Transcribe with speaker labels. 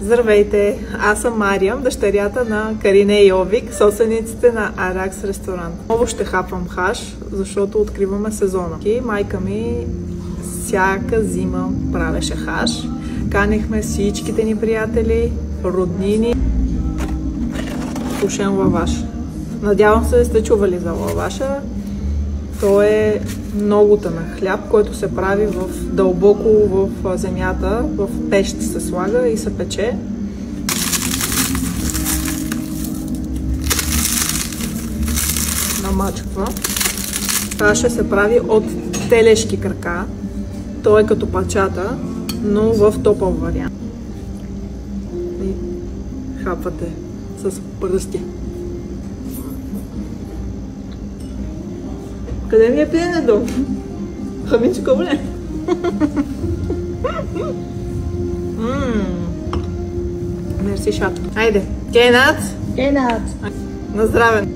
Speaker 1: Здравейте! Аз съм Мариям, дъщерята на Карина и Йовик, собствениците на Аракс ресторант. Много ще хапвам хаш, защото откриваме сезона. Майка ми всяка зима правеше хаш. Канихме всичките ни приятели, роднини. Сушен лаваш. Надявам се, сте чували за лаваша. Той е много тънък хляб, който се прави дълбоко в земята, в пещ се слага и се пече. Намачква. Хаша се прави от телешки крака. Той е като пачата, но в топъл вариант. И хапвате с пръсти. Къде ми е пиенето? Хамичко, бе! Мерси, шат. Айде! Кейнат!
Speaker 2: Кейнат!
Speaker 1: На здраве!